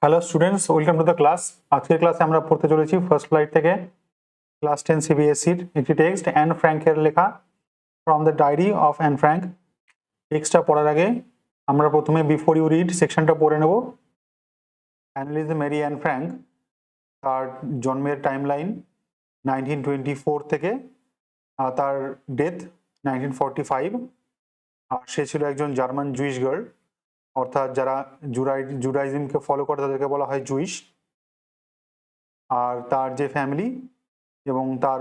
Hello students, welcome to the class. আজকের ক্লাসে আমরা পড়তে চলেছি ফার্স্ট ফ্লাইট থেকে ক্লাস 10 সিবিএসসির একটি টেক্সট অ্যান ফ্র্যাঙ্কের লেখা from the diary of Anne Frank. টেক্সটটা পড়ার আগে আমরা প্রথমে বিফোর ইউ রিড সেকশনটা পড়ে নেব। অ্যানালিজ মেরি অ্যান ফ্র্যাঙ্ক, তার জন্মের টাইমলাইন 1924 থেকে তার ডেথ 1945। আর সে ছিল একজন জার্মান জুইশ গার্ল, অর্থাৎ যারা জুডাইজমকে ফলো করে তাদেরকে বলা হয় জুইশ। আর তার যে ফ্যামিলি এবং তার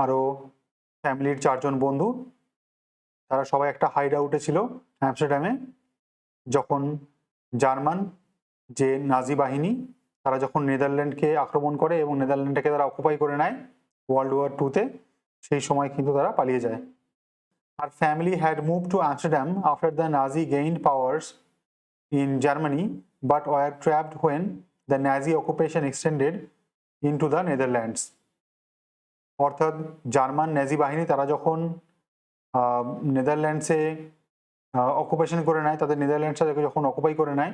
আরও ফ্যামিলির 4জন বন্ধু, তারা সবাই একটা হাইড আউটে ছিল অ্যামস্টারডামে, যখন জার্মান যে নাজি বাহিনী তারা যখন নেদারল্যান্ডকে আক্রমণ করে এবং নেদারল্যান্ডটাকে তারা অকুপাই করে নেয় ওয়ার্ল্ড ওয়ার 2-তে, সেই সময় কিন্তু তারা পালিয়ে যায়। আর family had move to Amsterdam after the Nazi gained powers in Germany but were trapped when the Nazi occupation extended into the Netherlands. অর্থাৎ জার্মান নাজি বাহিনী তারা যখন নেদারল্যান্ডসে অকুপেশন করে নেয়, তাদের নেদারল্যান্ডসটাকে যখন অকুপাই করে নেয়,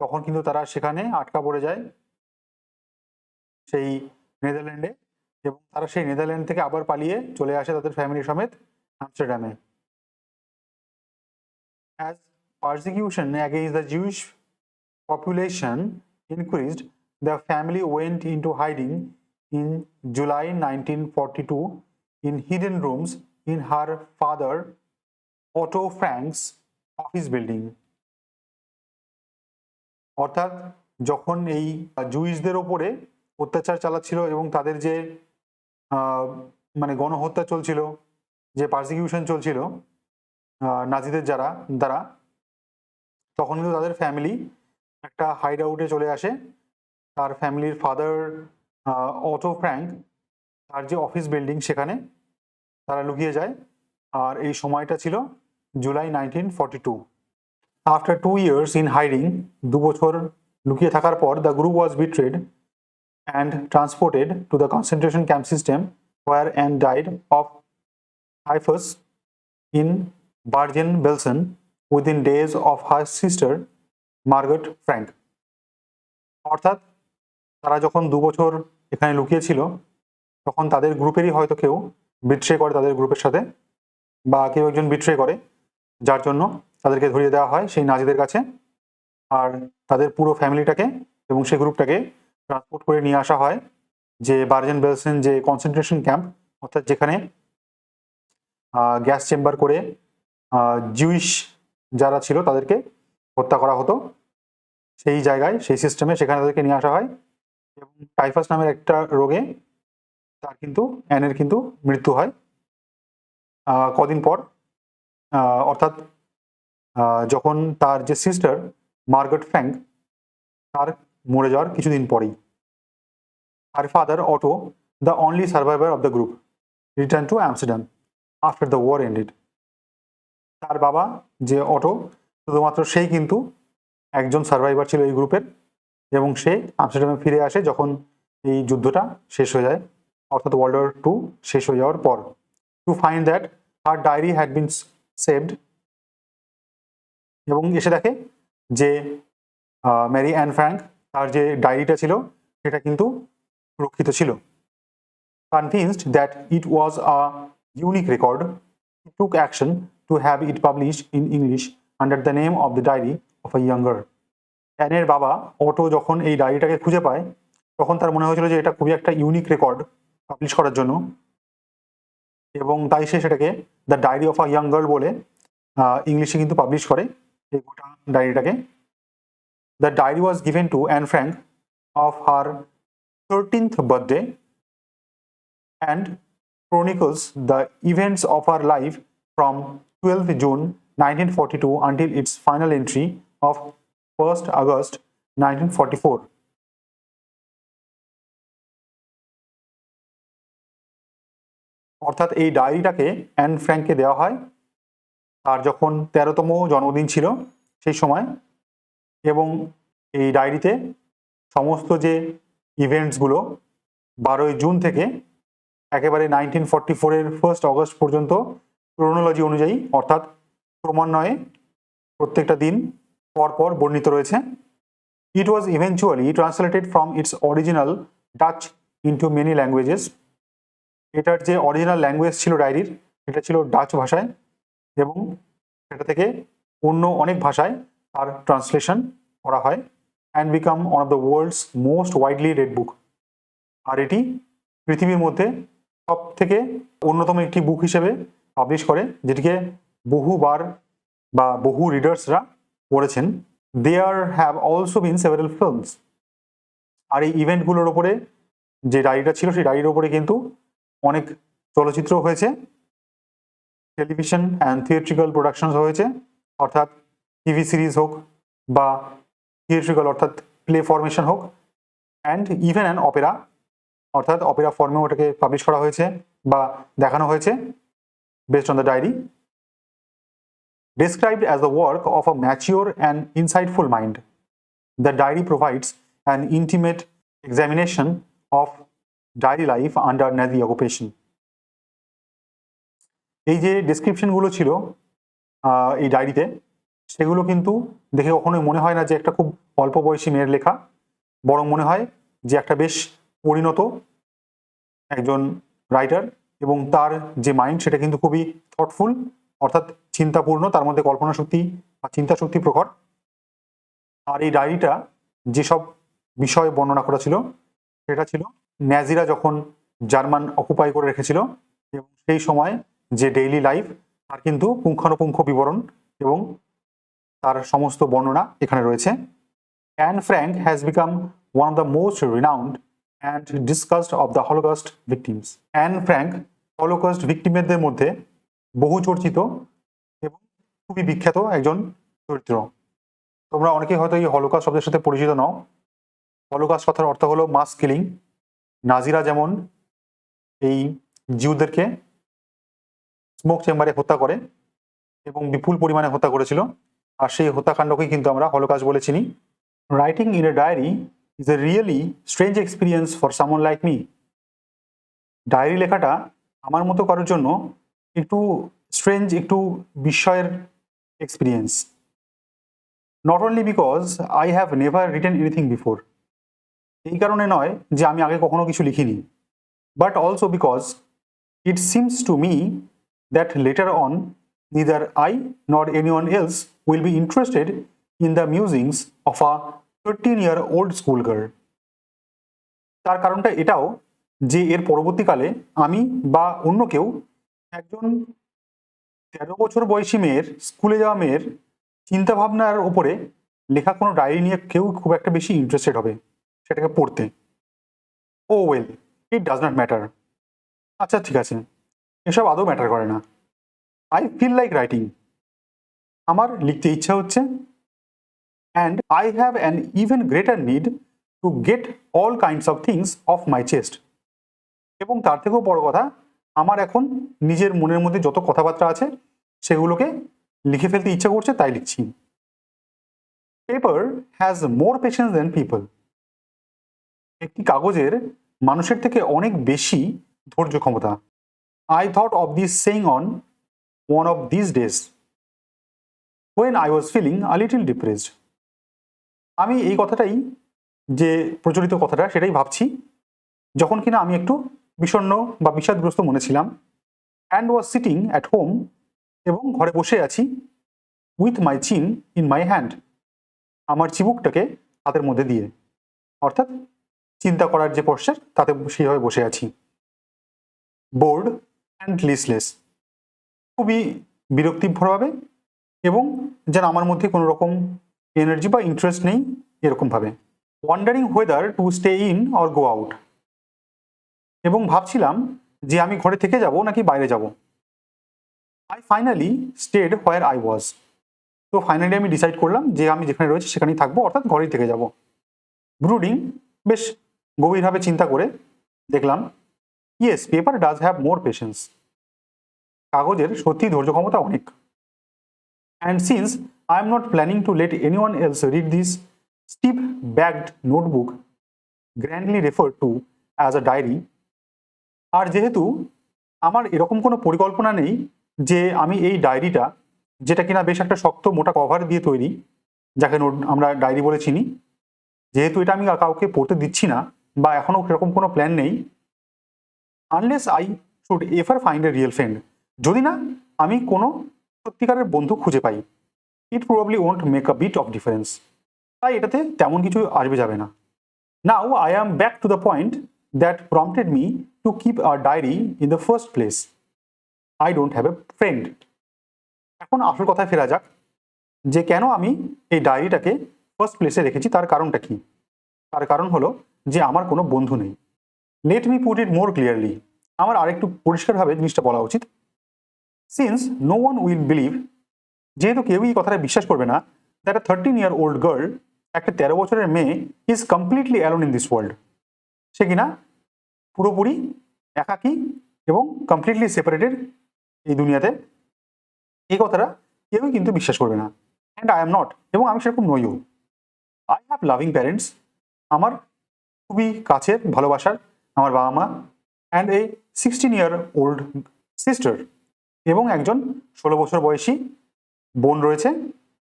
তখন কিন্তু তারা সেখানে আটকা পড়ে যায় সেই নেদারল্যান্ডে, এবং তারা সেই নেদারল্যান্ড থেকে আবার পালিয়ে চলে আসে তাদের ফ্যামিলি সমেত আমস্টারডামে। As persecution against the Jewish population increased, the family went into hiding in July 1942 in hidden rooms in her father Otto Frank's office building. অর্থাৎ যখন এই জুইশদের ওপরে অত্যাচার চালাচ্ছিল এবং তাদের যে মানে গণহত্যা চলছিল, যে পারসিকিউশন চলছিল নাজিদের দ্বারা, তখন কিন্তু তাদের ফ্যামিলি একটা হাইড আউটে চলে আসে। তার ফ্যামিলির ফাদার অটো ফ্র্যাঙ্ক, তার যে অফিস বিল্ডিং সেখানে তারা লুকিয়ে যায়। আর এই সময়টা ছিল July 1942। After 2 years in hiding, 2 বছর লুকিয়ে থাকার পর, the group was betrayed and transported to the concentration camp system where and died of typhus in Bergen Belsen within days of her sister Margaret Frank. অর্থাৎ তারা যখন 2 বছর এখানে লুকিয়েছিল, তখন তাদের গ্রুপেরই হয়তো কেউ বিট্রে করে তাদের গ্রুপের সাথে, বা কেউ একজন বিট্রে করে, যার জন্য তাদেরকে ধরিয়ে দেওয়া হয় সেই নাজিদের কাছে। আর তাদের পুরো ফ্যামিলিটাকে এবং সেই গ্রুপটাকে ট্রান্সপোর্ট করে নিয়ে আসা হয় যে বার্জেন বেলসেন যে কনসেন্ট্রেশন ক্যাম্প, অর্থাৎ যেখানে গ্যাস চেম্বার করে জুইশ যারা ছিল তাদেরকে হত্যা করা হতো, সেই জায়গায়, সেই সিস্টেমে সেখানে তাদেরকে নিয়ে আসা হয়। এবং টাইফাস নামের একটা রোগে তার কিন্তু অ্যানের কিন্তু মৃত্যু হয় কদিন পর, অর্থাৎ যখন তার যে সিস্টার মার্গারেট ফ্র্যাঙ্ক তার মরে যাওয়ার কিছুদিন পরেই। আর father Otto, the only survivor of the group, return to Amsterdam after the war ended. তার বাবা যে অটো, শুধুমাত্র সেই কিন্তু একজন সার্ভাইভার ছিল এই গ্রুপের, এবং সে আমস্টারডামে ফিরে আসে যখন এই যুদ্ধটা শেষ হয়ে যায়, অর্থাৎ ওয়ার্ল্ড ওয়ার 2 শেষ হয়ে যাওয়ার পর। To find that her diary had been saved, এবং এসে দেখে যে মেরি অ্যান ফ্র্যাঙ্ক তার যে ডায়েরিটা ছিল সেটা কিন্তু সুরক্ষিত ছিল। Convinced that it was a unique record, he took action to have it published in English under the name of the diary of a young girl. অ্যানের বাবা অটো যখন এই ডায়েরিটাকে খুঁজে পায়, তখন তার মনে হয়েছিল যে এটা খুবই একটা ইউনিক রেকর্ড পাবলিশ করার জন্য, এবং তাই সে সেটাকে the diary of a young girl বলে ইংলিশে কিন্তু পাবলিশ করে এই গোটা ডায়েরিটাকে। The diary was given to Anne Frank of her 13th birthday and chronicles the events of her life from 12th June 1942 until its final entry of 1st August 1944. অর্থাৎ এই ডায়েরিটাকে an ফ্র্যাঙ্ককে দেওয়া হয় তার যখন 13তম জন্মদিন ছিল সেই সময়, এবং এই ডায়েরিতে সমস্ত যে ইভেন্টসগুলো 12ই জুন থেকে একেবারে 1944-এর 1st অগস্ট পর্যন্ত ক্রোনোলজি অনুযায়ী, অর্থাৎ ক্রমান্বয়ে প্রত্যেকটা দিন পর পর বর্ণিত রয়েছে। It was eventually translated from its original Dutch into many languages. এটার যে অরিজিনাল ল্যাঙ্গুয়েজ ছিল ডায়েরির, এটা ছিল ডাচ ভাষায়, এবং সেটা থেকে অন্য অনেক ভাষায় তার ট্রান্সলেশন করা হয়, and become one of the world's most widely read book. আর এটি পৃথিবীর মধ্যে সব থেকে অন্যতম একটি বুক হিসেবে পাবলিশ করে, যেটিকে বহুবার বা বহু রিডার্সরা পড়েছেন। There have also been several films. আর এই ইভেন্টগুলোর ওপরে যে ডায়েরিটা ছিল, সেই ডায়েরির ওপরে কিন্তু অনেক চলচ্চিত্র হয়েছে, টেলিভিশন অ্যান্ড থিয়েট্রিক্যাল প্রোডাকশনস হয়েছে, অর্থাৎ টিভি সিরিজ হোক বা থিয়েট্রিক্যাল অর্থাৎ প্লে ফরমেশন হোক, অ্যান্ড ইভেন অ্যান অপেরা অর্থাৎ অপেরা ফর্মেও ওটাকে পাবলিশ করা হয়েছে বা দেখানো হয়েছে based on the diary. Described as the work of a mature and insightful mind, the diary provides an intimate examination of diary life under Nazi occupation. এই যে ডেসক্রিপশনগুলো ছিল এই ডায়েরিতে, সেগুলো কিন্তু দেখে কখনোই মনে হয় না যে একটা খুব অল্প বয়সী মেয়ের লেখা, বরং মনে হয় যে একটা বেশ পরিণত একজন রাইটার, এবং তার যে মাইন্ড সেটা কিন্তু খুবই থটফুল অর্থাৎ চিন্তাপূর্ণ, তার মধ্যে কল্পনা শক্তি বা চিন্তা শক্তি প্রখর। আর এই ডায়েরিটা যেসব বিষয় বর্ণনা করা ছিল সেটা ছিল ন্যাজিরা যখন জার্মান অকুপাই করে রেখেছিল এবং সেই সময় যে ডেইলি লাইফ তার কিন্তু পুঙ্খানুপুঙ্খ বিবরণ এবং তার সমস্ত বর্ণনা এখানে রয়েছে। Anne Frank has become one of the most renowned and discussed of the Holocaust victims. Anne Frank Holocaust ভিকটিমদের মধ্যে বহু চর্চিত এবং খুবই বিখ্যাত একজন চরিত্র। তোমরা অনেকেই হয়তো এই হলোকাস্ট শব্দের সাথে পরিচিত নও। হলোকাস্ট কথার অর্থ হলো মাস কিলিং। নাজিরা যেমন এই জিউদেরকে স্মোক চেম্বারে হত্যা করে এবং বিপুল পরিমাণে হত্যা করেছিল, আর সেই হত্যাকাণ্ডকেই কিন্তু আমরা হলোকাস্ট বলে চিনি। Writing in a diary is a really strange experience for someone like me. Diary লেখাটা আমার মতো কারোর জন্য একটু স্ট্রেঞ্জ, একটু বিস্ময়ের experience. Not only because I have never written anything before, এই কারণে নয় যে আমি আগে কখনো কিছু লিখিনি, but also because it seems to me that later on neither I nor anyone else will be interested in the musings of a 13-year-old schoolgirl. তার কারণটা এটাও যে এর পরবর্তীকালে আমি বা অন্য কেউ একজন 13 বছর বয়সী মেয়ের, স্কুলে যাওয়া মেয়ের চিন্তাভাবনার ওপরে লেখা কোনো ডায়েরি নিয়ে কেউ খুব একটা বেশি ইন্টারেস্টেড হবে সেটাকে পড়তে। Oh well, it does not matter. আচ্ছা ঠিক আছে, এসব আদৌ ম্যাটার করে না। আই ফিল লাইক রাইটিং, আমার লিখতে ইচ্ছা হচ্ছে, and I have an even greater need to get all kinds of things of my chest. এবং তার থেকেও বড় কথা, আমার এখন নিজের মনের মধ্যে যত কথাবার্তা আছে সেগুলোকে লিখে ফেলতে ইচ্ছা করছে, তাই লিখছি। Paper has more patience than people. একটি কাগজের মানুষের থেকে অনেক বেশি ধৈর্য ক্ষমতা। I thought of this saying on one of these days when I was feeling a little depressed. আমি এই কথাটাই, যে প্রচলিত কথাটা, সেটাই ভাবছি যখন কিনা আমি একটু বিষণ্ণ বা বিষাদগ্রস্ত মনে ছিলাম। And was sitting at home, এবং ঘরে বসে আছি, উইথ মাই চিন ইন মাই হ্যান্ড, আমার চিবুকটাকে হাতের মধ্যে দিয়ে, অর্থাৎ চিন্তা করার যে পশ্চার তাতে সেইভাবে বসে আছি। বোর্ড অ্যান্ড লিস্টলেস, খুবই বিরক্তিভরভাবে, এবং যেন আমার মধ্যে কোনো রকম এনার্জি বা ইন্টারেস্ট নেই এরকমভাবে। Wandering whether to stay in or go out, এবং ভাবছিলাম যে আমি ঘরে থেকে যাব নাকি বাইরে যাব। I finally stayed where I was, তো ফাইনালি আমি ডিসাইড করলাম যে আমি যেখানে রয়েছি সেখানেই থাকবো, অর্থাৎ ঘরেই থেকে যাব। ব্রুডিং, বেশ গভীরভাবে চিন্তা করে দেখলাম, yes paper does have more patience, কাগজের সত্যি ধৈর্য ক্ষমতা অনেক। And since I am not planning to let anyone else read this stiff backed notebook grandly refer to as a diary, আর যেহেতু আমার এরকম কোনো পরিকল্পনা নেই যে আমি এই ডায়েরিটা, যেটা কিনা বেশ একটা শক্ত মোটা কভার দিয়ে তৈরি, যাকে আমরা ডায়েরি বলে চিনি, যেহেতু এটা আমি কাউকে পড়তে দিচ্ছি না বা এখনও সেরকম কোনো প্ল্যান নেই, unless I should ever find a real friend, যদি না আমি কোনো সত্যিকারের বন্ধু খুঁজে পাই, it probably won't make a bit of difference, তাই এটাতে তেমন কিছু আসবে যাবে না। Now I am back to the point that prompted me to keep a diary in the first place, I don't have a friend. এখন আসল কথায় ফেরা যাক, যে কেন আমি এই ডায়েরিটাকে ফার্স্ট প্লেসে রেখেছি, তার কারণটা কি? তার কারণ হলো যে আমার কোনো বন্ধু নেই। Let me put it more clearly, আমার আরেকটু পরিষ্কারভাবে জিনিসটা বলা উচিত। Since no one will believe, যেহেতু কেউই এই কথাটা বিশ্বাস করবে না, দ্যাট আ 13-year-old গার্ল, একটা 13 বছরের মেয়ে, is completely alone in this world, সে কিনা পুরোপুরি একাকী এবং কমপ্লিটলি সেপারেটেড এই দুনিয়াতে, এই কথাটা কেউই কিন্তু বিশ্বাস করবে না। অ্যান্ড আই এম নট, এবং আমি সেরকম নইও। আই হ্যাভ লাভিং প্যারেন্টস, আমার খুবই কাছের ভালোবাসার আমার বাবা মা, অ্যান্ড এ 16-year-old সিস্টার, এবং একজন 16 বছর বয়সী বোন রয়েছে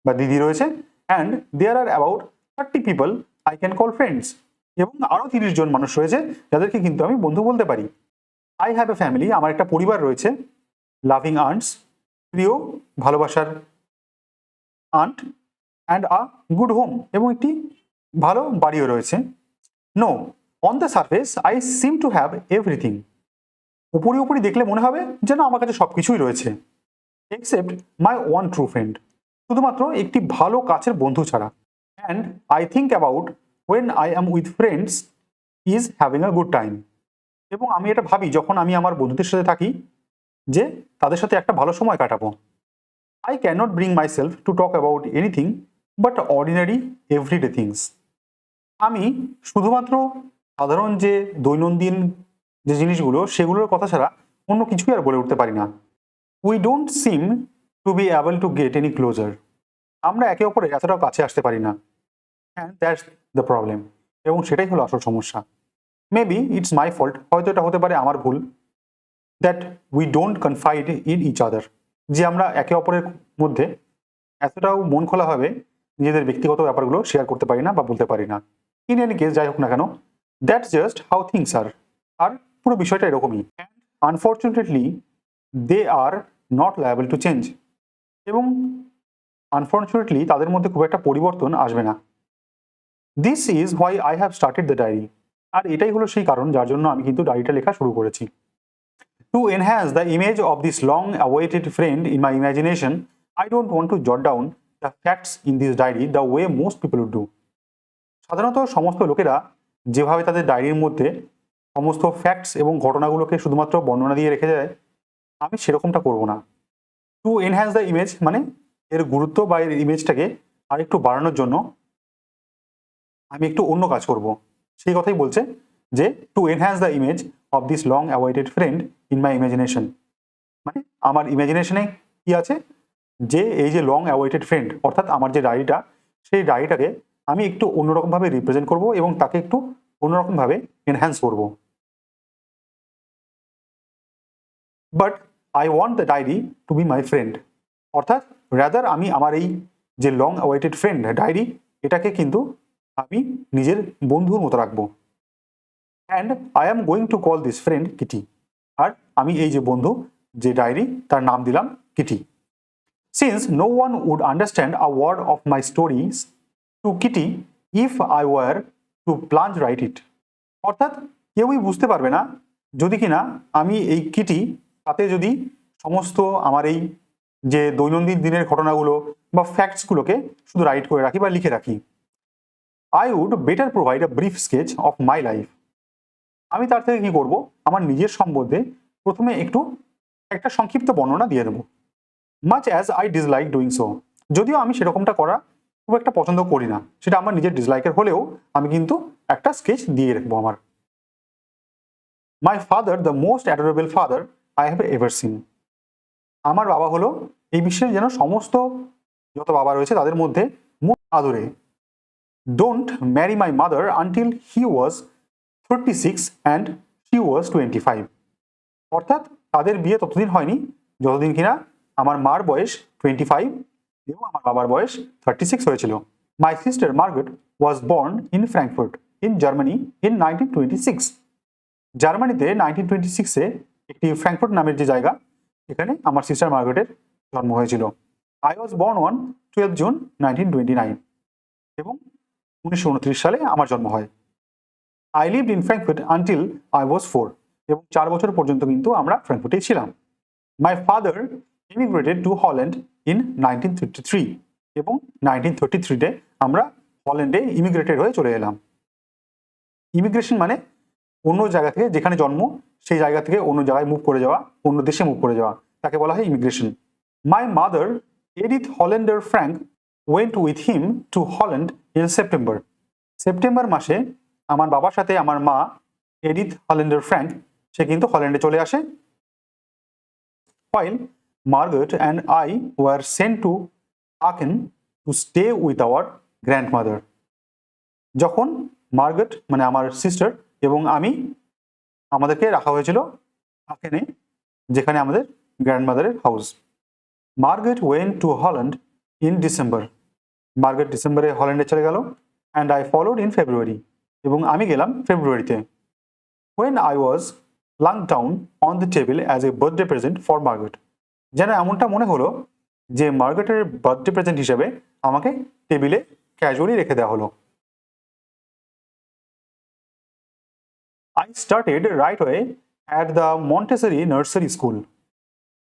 বা দিদি রয়েছে, and there are about 30 people I can call friends, এবং আরও 30 জন মানুষ রয়েছে যাদেরকে কিন্তু আমি বন্ধু বলতে পারি। আই হ্যাভ এ ফ্যামিলি, আমার একটা পরিবার রয়েছে, লাভিং আন্টস, প্রিয় ভালোবাসার aunt, and a good home, এবং একটি ভালো বাড়িও রয়েছে। No, on the surface I seem to have everything, উপরি উপরি দেখলে মনে হবে যেন আমার কাছে সব কিছুই রয়েছে, except my one true friend, শুধুমাত্র একটি ভালো কাছের বন্ধু ছাড়া। And I think about when I am with friends is having a good time, এবং আমি এটা ভাবি যখন আমি আমার বন্ধুদের সাথে থাকি যে তাদের সাথে একটা ভালো সময় কাটাবো। I can not bring myself to talk about anything but ordinary everyday things, আমি শুধুমাত্র সাধারণ যে দৈনন্দিন যে জিনিসগুলো সেগুলোর কথা ছাড়া অন্য কিছুই আর বলে উঠতে পারি না। We don't seem to be able to get any closer, আমরা একে অপরের এতটাও কাছে আসতে পারি না, অ্যান্ড দ্যাটস দ্য প্রবলেম, এবং সেটাই হলো আসল সমস্যা। মেবি ইটস মাই ফল্ট, হয়তো এটা হতে পারে আমার ভুল, that we don't confide in each other, যে আমরা একে অপরের মধ্যে এতটাও মন খোলাভাবে নিজেদের ব্যক্তিগত ব্যাপারগুলো শেয়ার করতে পারি না বা বলতে পারি না। ইন এনি কেস, যাই হোক না কেন, that's just how things are, আর পুরো বিষয়টা এরকমই। Unfortunately they are not liable to change, এবং আনফর্চুনেটলি তাদের মধ্যে খুব একটা পরিবর্তন আসবে না। This is why I have started the diary, আর এটাই হলো সেই কারণ যার জন্য আমি কিন্তু ডায়েরিটা লেখা শুরু করেছি। To enhance the image of this long awaited friend in my imagination, I don't want to jot down the facts in this diary the way most people would do. সাধারণত সমস্ত লোকেরা যেভাবে তাদের ডায়েরির মধ্যে সমস্ত ফ্যাক্টস এবং ঘটনাগুলোকে শুধুমাত্র বর্ণনা দিয়ে রেখে যায়, আমি সেরকমটা করব না। টু এনহ্যান্স দ্য ইমেজ মানে এর গুরুত্ব বা এর ইমেজটাকে আরেকটু বাড়ানোর জন্য আমি একটু অন্য কাজ করব। সেই কথাই বলছে যে to enhance the image of this long awaited friend in my imagination, মানে আমার ইমাজিনেশনে কি আছে, যে এই যে লং অ্যাওয়েটেড ফ্রেন্ড অর্থাৎ আমার যে ডায়েরিটা, সেই ডায়েরিটাকে আমি একটু অন্যরকমভাবে রিপ্রেজেন্ট করব এবং তাকে একটু অন্যরকমভাবে এনহ্যান্স করব। But I want the diary to be my friend, অর্থাৎ রাদার আমি আমার এই যে লং অ্যাওয়েটেড ফ্রেন্ড ডায়েরি, এটাকে কিন্তু আমি নিজের বন্ধুর মতো রাখবো। And I am going to call this friend Kitty, আর আমি এই যে বন্ধু যে ডায়েরি তার নাম দিলাম Kitty. Since no one would understand a word of my stories to Kitty if I were to plunge write it, অর্থাৎ কেউই বুঝতে পারবে না যদি কিনা আমি এই কিটি তাতে যদি সমস্ত আমার এই যে দৈনন্দিন দিনের ঘটনাগুলো বা ফ্যাক্টসগুলোকে শুধু রাইট করে রাখি বা লিখে রাখি। I would better provide a brief sketch of my life, আমি তার থেকে কি করব, আমার নিজের সম্বন্ধে প্রথমে একটু একটা সংক্ষিপ্ত বর্ণনা দিয়ে দেবো। Much as I dislike doing so, যদিও আমি সেরকমটা করা খুব একটা পছন্দ করি না, সেটা আমার নিজের ডিসলাইকের হলেও আমি কিন্তু একটা স্কেচ দিয়ে রাখবো আমার। My father the most adorable father I have ever seen, আমার বাবা হলো এই বিশ্বের যেন সমস্ত যত বাবা রয়েছে তাদের মধ্যে মোস্ট আদরে। Don't marry my mother until he was 36 and she was 25, অর্থাৎ তাদের বিয়ে ততদিন হয়নি যতদিন কিনা আমার মার বয়স 25 এবং আমার বাবার বয়স 36 হয়েছিল, My sister Margaret was born in Frankfurt in Germany in 1926. জার্মানিতে 1926-এ একটি ফ্র্যাঙ্কফুর্ট নামের যে জায়গা এখানে আমার সিস্টার মার্গারেটের জন্ম হয়েছিল। I was born on 12 June 1929 এবং 1929 সালে আমার জন্ম হয়। I lived in Frankfurt until I was 4 এবং 4 বছর পর্যন্ত কিন্তু আমরা ফ্র্যাঙ্কফুর্টেই ছিলাম। My father emigrated to Holland in 1933 এবং 1933-তে আমরা হল্যান্ডে ইমিগ্রেটেড হয়ে চলে এলাম। ইমিগ্রেশন মানে অন্য জায়গা থেকে, যেখানে জন্ম সেই জায়গা থেকে অন্য জায়গায় মুভ করে যাওয়া, অন্য দেশে মুভ করে যাওয়া, তাকে বলা হয় immigration. My mother Edith Hollander Frank went with him to Holland in September. September মাসে আমার বাবার সাথে আমার মা এডিথ হল্যান্ডার ফ্র্যাঙ্ক সে কিন্তু হল্যান্ডে চলে আসে। While Margaret and I were sent to Aachen to stay with our grandmother. যখন মার্গারেট মানে আমার সিস্টার এবং আমি আমাদেরকে রাখা হয়েছিল আকেনে, যেখানে আমাদের গ্র্যান্ডমাদারের house. Margaret went to Holland in December. Margaret ডিসেম্বরে হল্যান্ডে চলে গেল। And I followed in February এবং আমি গেলাম ফেব্রুয়ারিতে। When I was flung down on the table as a birthday present for Margaret. যেন এমনটা মনে হলো যে মার্গারেটের বার্থডে প্রেজেন্ট হিসেবে আমাকে টেবিলে ক্যাজুয়ালি রেখে দেওয়া হলো। I started right away at the Montessori Nursery School.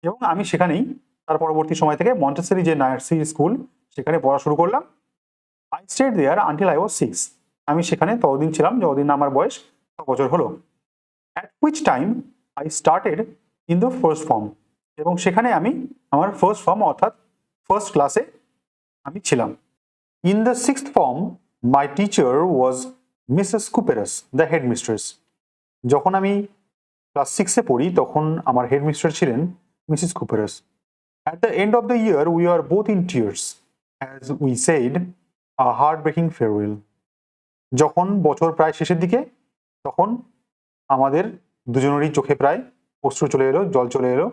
এবং আমি সেখানেই তার পরবর্তী সময় থেকে মন্টেসরি যে নার্সারি স্কুল সেখানে পড়া শুরু করলাম। I stayed there until I was 6. আমি সেখানে ততদিন ছিলাম যতদিন আমার বয়স 6 বছর হলো। At which time I started in the first form. এবং সেখানে আমি আমার ফার্স্ট ফর্ম অর্থাৎ ফার্স্ট ক্লাসে আমি ছিলাম। In the sixth form my teacher was Mrs Kuperus, the headmistress. যখন আমি ক্লাস 6-এ পড়ি তখন আমার হেডমিস্ট্রেস ছিলেন Mrs Kuperus. At the end of the year we are both in tears as we said a heart breaking farewell. যখন বছর প্রায় শেষের দিকে তখন আমাদের দুজনেরই চোখে প্রায় অশ্রু চলে এলো, জল চলে এলো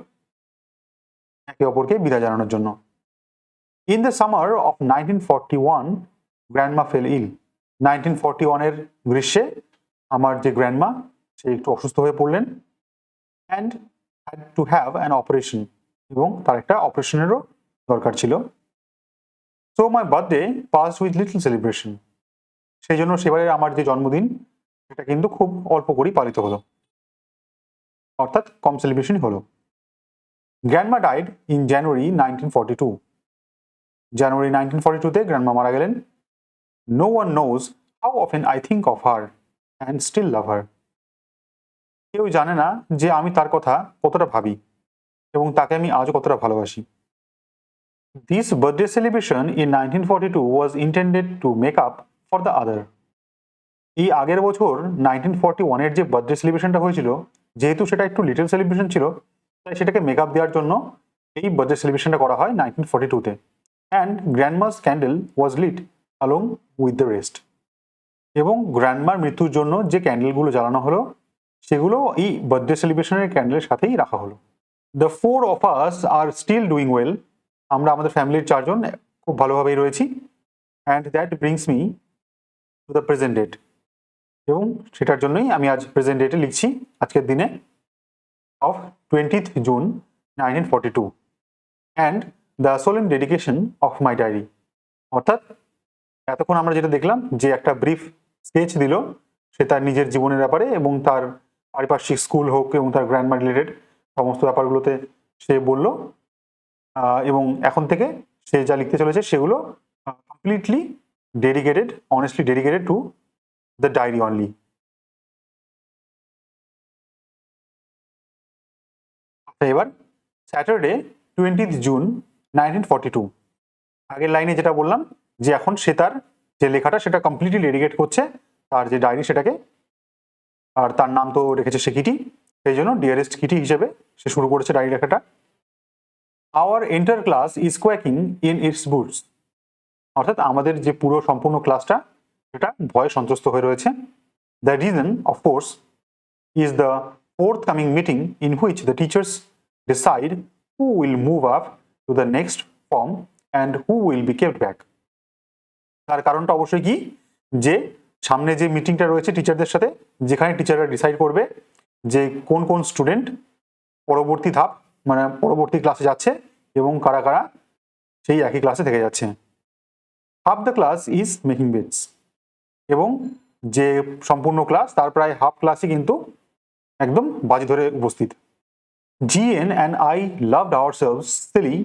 একে অপরকে বিদায় জানানোর জন্য। In the summer of 1941 grandma fell ill. 1941-এর গ্রীষ্মে আমার যে গ্র্যান্ডমা সে একটু অসুস্থ হয়ে পড়লেন। And had to have an operation, এবং তার একটা অপারেশনেরও দরকার ছিল। So my birthday pass with little celebration. সেই জন্য সেবারের আমার যে জন্মদিন সেটা কিন্তু খুব অল্প করেই পালিত হলো, অর্থাৎ কম সেলিব্রেশনই হলো। Grandma died in January 1942। January 1942-তে গ্র্যান্ডমা মারা গেলেন। No one knows how often I think of her and still love her. কেউ জানে না যে আমি তার কথা কতটা ভাবি এবং তাকে আমি আজও কতটা ভালোবাসি। This birthday celebration in 1942 was intended to make up for the other. এই আগের বছর 1941-এর যে বার্থডে সেলিব্রেশনটা হয়েছিল, যেহেতু সেটা একটু লিটল সেলিব্রেশন ছিল তাই সেটাকে মেকআপ দেওয়ার জন্য এই বার্থডে সেলিব্রেশনটা করা হয় 1942-তে। And grandma's candle was lit along with the rest. এবং গ্র্যান্ডমার মৃত্যুর জন্য যে ক্যান্ডেলগুলো জ্বালানো হলো সেগুলো এই বার্থডে সেলিব্রেশনের ক্যান্ডেলের সাথেই রাখা হলো। The 4 of us are still doing well. আমরা আমাদের ফ্যামিলির 4 জন খুব ভালোভাবেই রয়েছি। And that brings me to the present date. এবং সেটার জন্যই আমি আজ প্রেজেন্ট ডেটে লিখছি, আজকের দিনে of 20th June 1942 and the solemn dedication of my diary. অর্থাৎ এতক্ষণ আমরা যেটা দেখলাম যে একটা ব্রিফ স্কেচ দিল সে তার নিজের জীবনের ব্যাপারে এবং তার পারিপার্শ্বিক স্কুল হোক এবং তার গ্র্যান্ডমা রিলেটেড সমস্ত ব্যাপারগুলোতে সে বলল, এবং এখন থেকে সে যা লিখতে চলেছে সেগুলো completely dedicated, honestly dedicated to the diary only. এবার স্যাটারডে 20th জুন 1942। আগের লাইনে যেটা বললাম যে এখন সে তার যে লেখাটা সেটা কমপ্লিটলি ডেডিকেট করছে তার যে ডায়েরি সেটাকে, আর তার নাম তো রেখেছে সে কিটি, সেই জন্য ডিয়ারেস্ট কিটি হিসেবে সে শুরু করেছে ডায়েরি লেখাটা। Our entire class is quaking in its boots. অর্থাৎ আমাদের যে পুরো সম্পূর্ণ ক্লাসটা সেটা ভয়ে সন্ত্রস্ত হয়ে রয়েছে। The reason of course is the forthcoming meeting in which the teachers decide who will move up to the next form and who will be kept back. তার কারণটা অবশ্যই কি, যে সামনে যে মিটিংটা রয়েছে টিচারদের সাথে, যেখানে টিচাররা ডিসাইড করবে যে কোন কোন স্টুডেন্ট পরবর্তী ধাপ মানে পরবর্তী ক্লাসে যাচ্ছে এবং কারা কারা সেই একই ক্লাসে থেকে যাচ্ছে। Half the class is making bets, এবং যে সম্পূর্ণ ক্লাস তার প্রায় হাফ ক্লাসই কিন্তু একদম বাজি ধরে উপস্থিত। GN and I loved ourselves silly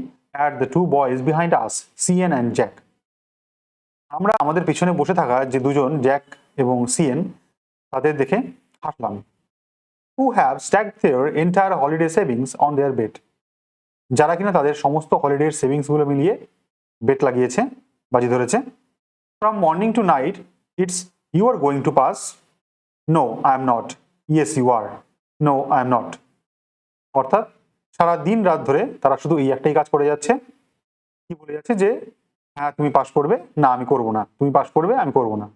at the two boys behind us, CN and Jack. আমরা আমাদের পিছনে বসে থাকা যে দুজন জ্যাক এবং CN তাদের দেখে হাসলাম। Who have stacked their entire holiday savings on their bed. যারা কিনা তাদের সমস্ত হলিডের সেভিংসগুলো মিলিয়ে বেট লাগিয়েছে, বাজি ধরেছে। From morning to night, it's you are going to pass. No, I am not. Yes, you are. No, I am not. অর্থাৎ সারা দিন রাত ধরে তারা শুধু এই একটাই কাজ করে যাচ্ছে, কি বলে যাচ্ছে যে হ্যাঁ তুমি পাস করবে, না আমি করব না, তুমি পাস করবে, আমি করব না।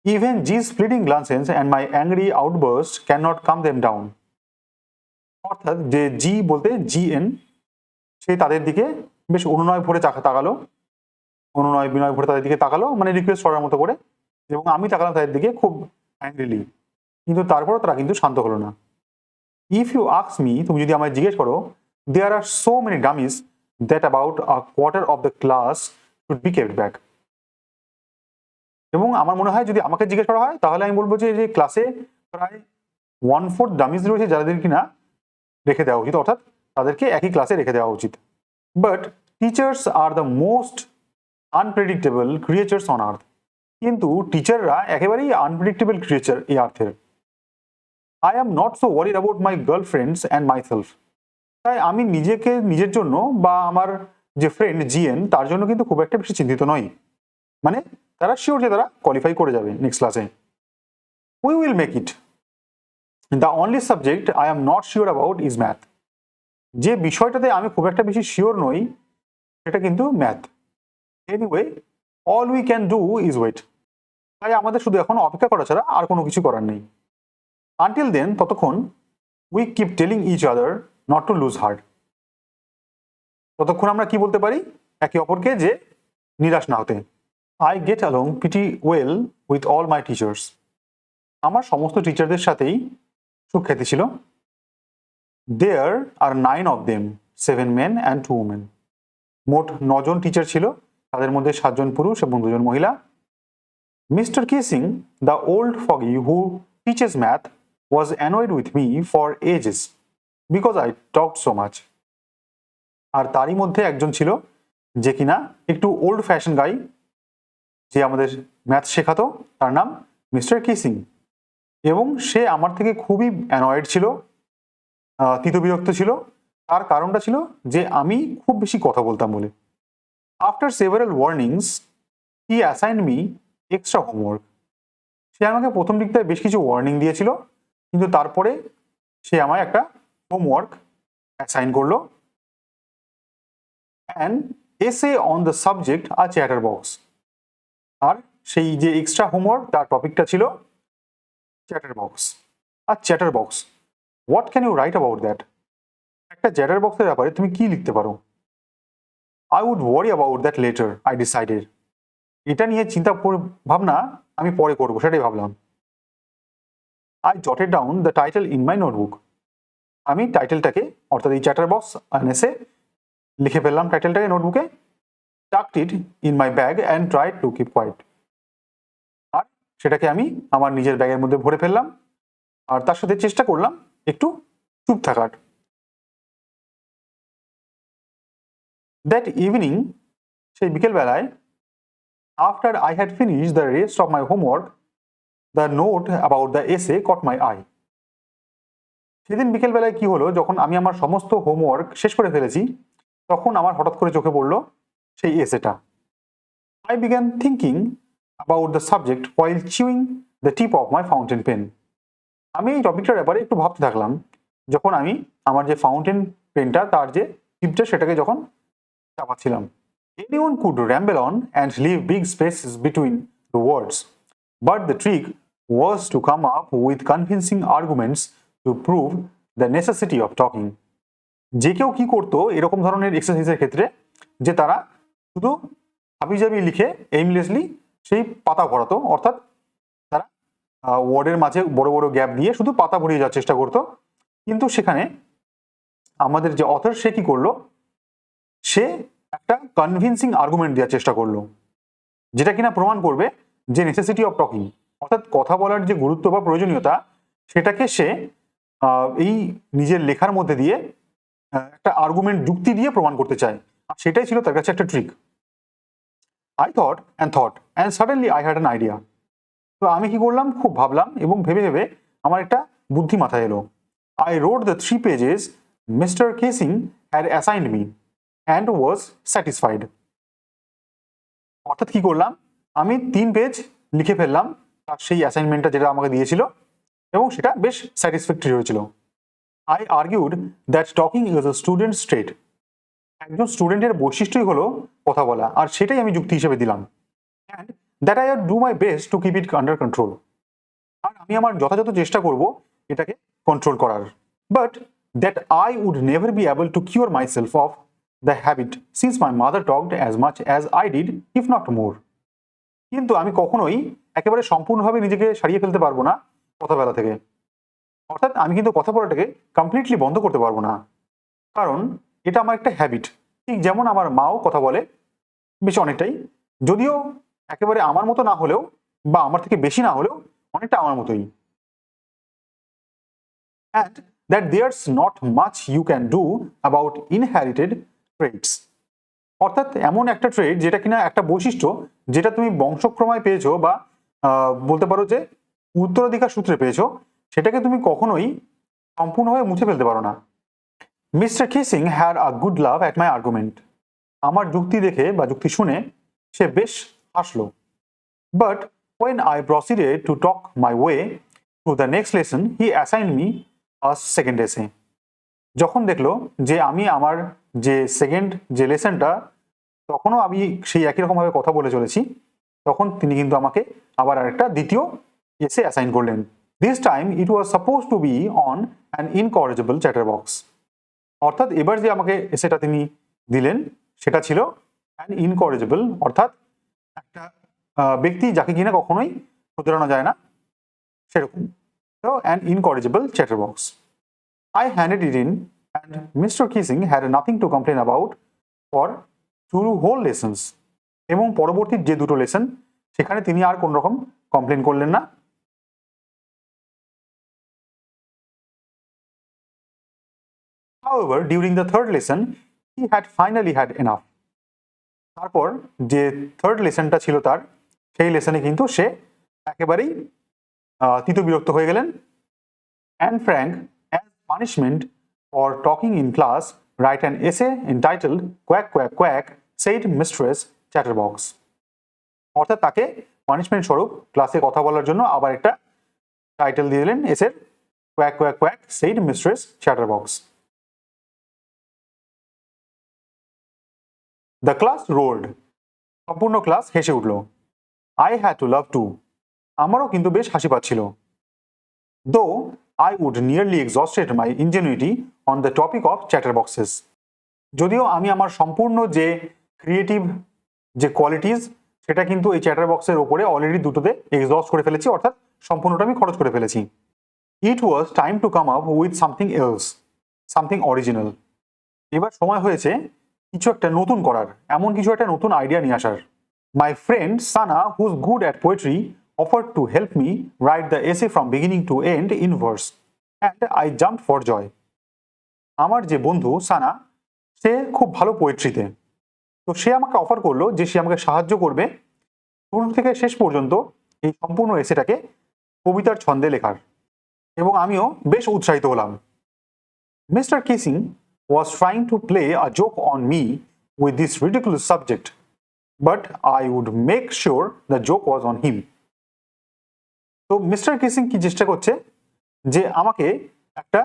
Even G's fleeting glances and my angry outburst cannot calm them down. অর্থাৎ যে জি বলতে GN, সে তাদের দিকে বেশ অনুনয় ভরে তাকালো, অনুনয় বিনয় ভরে তাদের দিকে তাকালো, মানে রিকোয়েস্ট করার মতো করে, এবং আমি তাকালাম তাদের দিকে খুব অ্যাংরিলি, কিন্তু তারপরও তারা কিন্তু শান্ত হলো না। ইফ ইউ আস্ক মি, তুমি যদি আমায় জিজ্ঞেস করো, there are so many dummies that about a quarter of the class should be kept back. এবং আমার মনে হয় যদি আমাকে জিজ্ঞেস করা হয় তাহলে আমি বলবো যে ক্লাসে প্রায় 1/4 ডামিজ রয়েছে যাদের কিনা রেখে দেওয়া উচিত, অর্থাৎ তাদেরকে একই ক্লাসে রেখে দেওয়া উচিত। But teachers are the most unpredictable creatures on earth. কিন্তু টিচাররা একেবারেই আনপ্রেডিক্টেবল ক্রিয়েচার এই আর্থের। I am not so worried about my girlfriends and myself. তাই আমি নিজেকে নিজের জন্য বা আমার যে ফ্রেন্ড GN তার জন্য কিন্তু খুব একটা বেশি চিন্তিত নই, মানে তারা শিওর যে তারা কোয়ালিফাই করে যাবে নেক্সট ক্লাসে। We will make it. The only subject I am not sure about is math. যে বিষয়টাতে আমি খুব একটা বেশি শিওর নই সেটা কিন্তু math. Anyway all we can do is wait. তাই আমাদের শুধু এখন অপেক্ষা করা ছাড়া আর কোনো কিছু করার নেই। আনটিল দেন, ততক্ষণ we keep telling each other not to lose heart. ততক্ষণ আমরা কি বলতে পারি একে অপরকে যে নিরাশ না হতে। I get along pretty well with all my teachers. আমার সমস্ত টিচারদের সাথেই সুখ্যাতি ছিল। দেয়ার আর 9 of them, 7 men and 2 women. মোট 9 জন টিচার ছিল, তাদের মধ্যে 7 জন পুরুষ এবং 2 জন মহিলা। Mister kissing, the old foggy who teaches math, was annoyed with me for ages because I talked so much. আর তারই মধ্যে একজন ছিল যে কিনা একটু ওল্ড ফ্যাশন গাই, যে আমাদের ম্যাথ শেখাতো, তার নাম মিস্টার কিসিং, এবং সে আমার থেকে খুবই অ্যানয়েড ছিল, তিতবিরক্ত ছিল। তার কারণটা ছিল যে আমি খুব বেশি কথা বলতাম বলে। আফটার সেভারাল ওয়ার্নিংস হি অ্যাসাইন্ড মি এক্সট্রা হোমওয়ার্ক। সে আমাকে প্রথম দিকটায় বেশ কিছু ওয়ার্নিং দিয়েছিল, কিন্তু তারপরে সে আমায় একটা হোমওয়ার্ক অ্যাসাইন করলো। And essay on the subject a chatter box. আর সেই যে এক্সট্রা হোমওয়ার্ক তার টপিকটা ছিল চ্যাটার বক্স। আর chatter box, what can you write about that? একটা চ্যাটার বক্সের ব্যাপারে তুমি কি লিখতে পারো? I would worry about that later, I decided. এটা নিয়ে চিন্তা ভাবনা আমি পরে করবো, সেটাই ভাবলাম। I jotted down the title in my notebook. আমি টাইটেলটাকে, অর্থাৎ এই চ্যাটার বক্স এসে লিখে ফেললাম টাইটেলটাকে নোটবুকে, tucked it in my bag and tried to keep quiet. আর সেটাকে আমি আমার নিজের ব্যাগের মধ্যে ভরে ফেললাম, আর তার সাথে চেষ্টা করলাম একটু চুপ থাকার। দ্যাট ইভিনিং, সেই বিকেলবেলায়, after I had finish the rest of my homework, the note about the essay caught my I. সেদিন বিকেলবেলায় কি হলো, যখন আমি আমার সমস্ত হোমওয়ার্ক শেষ করে ফেলেছি, তখন আমার হঠাৎ করে চোখে পড়লো সেই এসেটা। I began thinking about the subject while chewing the tip of my fountain pen. আমি এই টপিকটার ব্যাপারে একটু ভাবতে থাকলাম যখন আমি আমার যে ফাউন্টেন পেনটা তার যে টিপটা সেটাকে যখন চাপাচ্ছিলাম। Anyone could ramble on and leave big spaces between the words, but the trick was to come up with convincing arguments to prove the necessity of talking. যে কেউ কি করতো এরকম ধরনের এক্সারসাইজের ক্ষেত্রে, যে তারা শুধু হাবিজাবি লিখে এইমলেসলি সেই পাতা ভরাতো, অর্থাৎ তারা ওয়ার্ডের মাঝে বড় বড় গ্যাপ দিয়ে শুধু পাতা ভরিয়ে যাওয়ার চেষ্টা করতো। কিন্তু সেখানে আমাদের যে অথর সে কি করলো, সে একটা কনভিনসিং আর্গুমেন্ট দেওয়ার চেষ্টা করলো, যেটা কিনা প্রমাণ করবে যে নেসেসিটি অফ টকিং, অর্থাৎ কথা বলার যে গুরুত্ব বা প্রয়োজনীয়তা, সেটাকে সে এই নিজের লেখার মধ্যে দিয়ে একটা আর্গুমেন্ট যুক্তি দিয়ে প্রমাণ করতে চায়। আর সেটাই ছিল তার কাছে একটা trick. I thought and suddenly I had an idea. তো আমি কি করলাম, খুব ভাবলাম এবং ভেবে ভেবে আমার একটা বুদ্ধি মাথায় এলো। I wrote the 3 pages mister casing had assigned me and was satisfied. অর্থাৎ কি করলাম, আমি 3 পেজ লিখে ফেললাম তার সেই অ্যাসাইনমেন্টটা যেটা আমাকে দিয়েছিল, এবং সেটা বেশ স্যাটিসফ্যাক্টরি হয়েছিল। I argued that talking is a students trade. একজন স্টুডেন্টের বৈশিষ্ট্যই হলো কথা বলা, আর সেটাই আমি যুক্তি হিসেবে দিলাম। And that I do my best to keep it under control. আর আমি আমার যথাযথ চেষ্টা করব এটাকে কন্ট্রোল করার। But that I would never be able to cure myself of the habit since my mother talked as much as I did, if not more. কিন্তু আমি কখনোই একেবারে সম্পূর্ণভাবে নিজেকে সারিয়ে ফেলতে পারবো না কথা বলা থেকে। অর্থাৎ আমি কিন্তু কথা বলাটাকে কমপ্লিটলি বন্ধ করতে পারবো না, কারণ এটা আমার একটা হ্যাবিট। ঠিক যেমন আমার মাও কথা বলে বেশ অনেকটাই, যদিও একেবারে আমার মতো না হলেও বা আমার থেকে বেশি না হলেও অনেকটা আমার মতোই। And that there's not much you can do about inherited traits. অর্থাৎ এমন একটা ট্রেড যেটা কিনা একটা বৈশিষ্ট্য যেটা তুমি বংশক্রমায় পেয়েছো বা বলতে পারো যে উত্তরাধিকার সূত্রে পেয়েছো, সেটাকে তুমি কখনোই সম্পূর্ণভাবে মুছে ফেলতে পারো না। Mister kissing had a good love at my argument. আমার যুক্তি দেখে বা যুক্তি শুনে সে বেশ হাসলো। But when I proceeded to talk my way to the next lesson, he assigned me a second essay. যখন দেখলো যে আমি আমার যে সেকেন্ড যে লেসনটা তখনও আমি সেই একই রকমভাবে কথা বলে চলেছি, তখন তিনি কিন্তু আমাকে আবার আরেকটা দ্বিতীয় এসে অ্যাসাইন করলেন। This time it was supposed to be on an incorrigible chatter box. অর্থাৎ এবার যে আমাকে এসেটা তিনি দিলেন সেটা ছিল অ্যান ইনকরেজেবল, অর্থাৎ একটা ব্যক্তি যাকে কিনা কখনোই শুধরানো যায় না সেরকম। তো an incorrigible chatter box. I handed it in and Mr. Kissing had nothing to complain about for 2 whole lessons. এবং পরবর্তী যে দুটো লেসন সেখানে তিনি আর কোন রকম কমপ্লেন করলেন না। However, during the third lesson, he had finally had enough. তারপর যে থার্ড লেসনটা ছিল তার, সেই লেসনে কিন্তু সে একেবারেই তিতবিরক্ত হয়ে গেলেন। And Frank, as punishment for talking in class, write an essay entitled Quack Quack Quack, said Mistress Chatterbox. অর্থাৎ তাকে পানিশমেন্ট স্বরূপ ক্লাসে কথা বলার জন্য আবার একটা টাইটেল দিয়ে দিলেন এসের, quack quack quack said mistress chatterbox. The class roared. সম্পূর্ণ ক্লাস হেসে উঠল। I had to laugh too. আমারও কিন্তু বেশ হাসি পাচ্ছিল। দো I would nearly exhausted my ingenuity on the topic of chatterboxes. যদিও আমি আমার সম্পূর্ণ যে ক্রিয়েটিভ যে কোয়ালিটিস সেটা কিন্তু এই চ্যাটার বক্সের ওপরে অলরেডি দুটোতে এক্সস্ট করে ফেলেছি, অর্থাৎ সম্পূর্ণটা আমি খরচ করে ফেলেছি। It was time to come up with something else, something original. এবার সময় হয়েছে কিছু একটা নতুন করার, এমন কিছু একটা নতুন আইডিয়া নিয়ে আসার। My friend Sanne, who's good at poetry, offered to help me write the essay from beginning to end in verse, and I jumped for joy. আমার যে বন্ধু সানা, সে খুব ভালো পোয়েট্রিতে, তো সে আমাকে অফার করলো যে সে আমাকে সাহায্য করবে শুরু থেকে শেষ পর্যন্ত এই সম্পূর্ণ এসেটাকে কবিতার ছন্দে লেখার, এবং আমিও বেশ উৎসাহিত হলাম। Mister kissing was trying to play a joke on me with this ridiculous subject, but I would make sure the joke was on him. তো মিস্টার কিসিং কি চেষ্টা করছে যে আমাকে একটা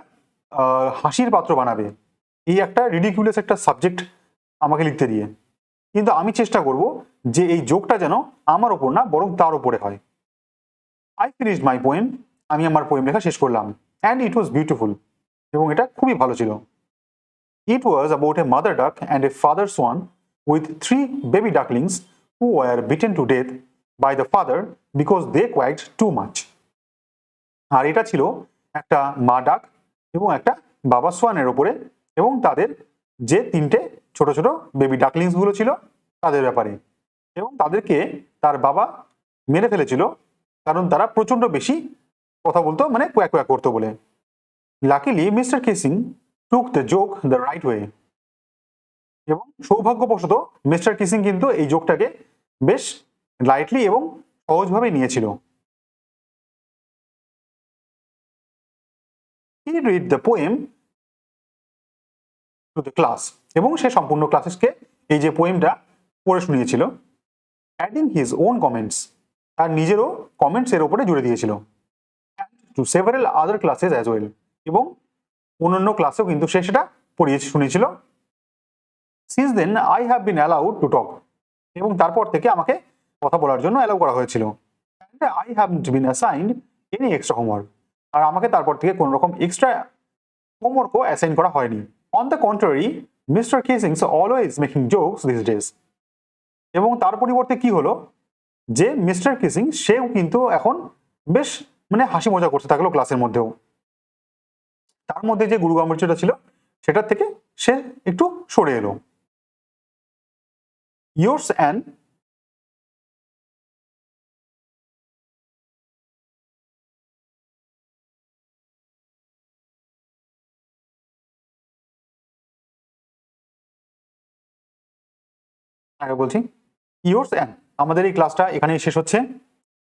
হাসির পাত্র বানাবে এই একটা রিডিকুলাস একটা সাবজেক্ট আমাকে লিখতে দিয়ে, কিন্তু আমি চেষ্টা করব যে এই জোকটা যেন আমার ওপর না বরং তার উপরে হয়। I finished my poem. আমি আমার পোয়েম লেখা শেষ করলাম। অ্যান্ড ইট ওয়াজ বিউটিফুল, এবং এটা খুবই ভালো ছিল। It was about a mother duck and a father swan with 3 baby ducklings who were beaten to death by the father because they quacked too much. আর এটা ছিল একটা মা ডাক এবং একটা বাবা সোয়ানের ওপরে এবং তাদের যে তিনটে ছোট ছোট বেবি ডাকলিংস গুলো ছিল তাদের ব্যাপারে, এবং তাদেরকে তার বাবা মেরে ফেলেছিল কারণ তারা প্রচন্ড বেশি কথা বলতো, মানে কোয়াক কোয়াক করতো বলে। Luckily mister casing took the joke the right way, এবং সৌভাগ্যবশত মিস্টার কিসিং কিন্তু এই জোকটাকে বেশ লাইটলি এবং সহজভাবে নিয়েছিল। He read the poem to the class, এবং সে সম্পূর্ণ ক্লাসেসকে এই যে পোয়েমটা পড়ে শুনিয়েছিল, অ্যাডিং হিজ ওন কমেন্টস, তার নিজেরও কমেন্টস এর উপরে জুড়ে দিয়েছিল, to several other classes as well, এবং অন্যান্য ক্লাসেও কিন্তু সে সেটা পড়িয়ে শুনিয়েছিল। Since then I have been allowed to talk, এবং তারপর থেকে আমাকে কথা বলার জন্য অ্যালাউ করা হয়েছিল। I haven't been assigned any extra homework, আর আমাকে তারপর থেকে কোনো রকম এক্সট্রা হোমওয়ার্কও অ্যাসাইন করা হয়নি। On the contrary Mister Keesing's always making jokes these days, এবং তার পরিবর্তে কি হলো যে মিস্টার কেসিং সেও কিন্তু এখন বেশ মানে হাসি মজা করতে থাকলো ক্লাসের মধ্যেও। তার মধ্যে যে গুরু গাম্ভীর্যটা ছিল সেটার থেকে সে একটু সরে এলো। Yours and আগে বলছি ইয়োর্স অ্যান্ড, আমাদের এই ক্লাসটা এখানেই শেষ হচ্ছে।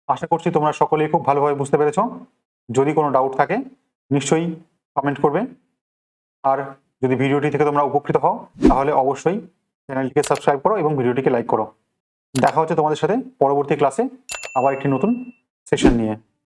আশা করছি তোমরা সকলেই খুব ভালোভাবে বুঝতে পেরেছো। যদি কোনো ডাউট থাকে নিশ্চয়ই কমেন্ট করবে, আর যদি ভিডিওটি থেকে তোমরা উপকৃত হও তাহলে অবশ্যই চ্যানেলটিকে সাবস্ক্রাইব করো এবং ভিডিওটিকে লাইক করো। দেখা হচ্ছে তোমাদের সাথে পরবর্তী ক্লাসে আবার একটি নতুন সেশন নিয়ে।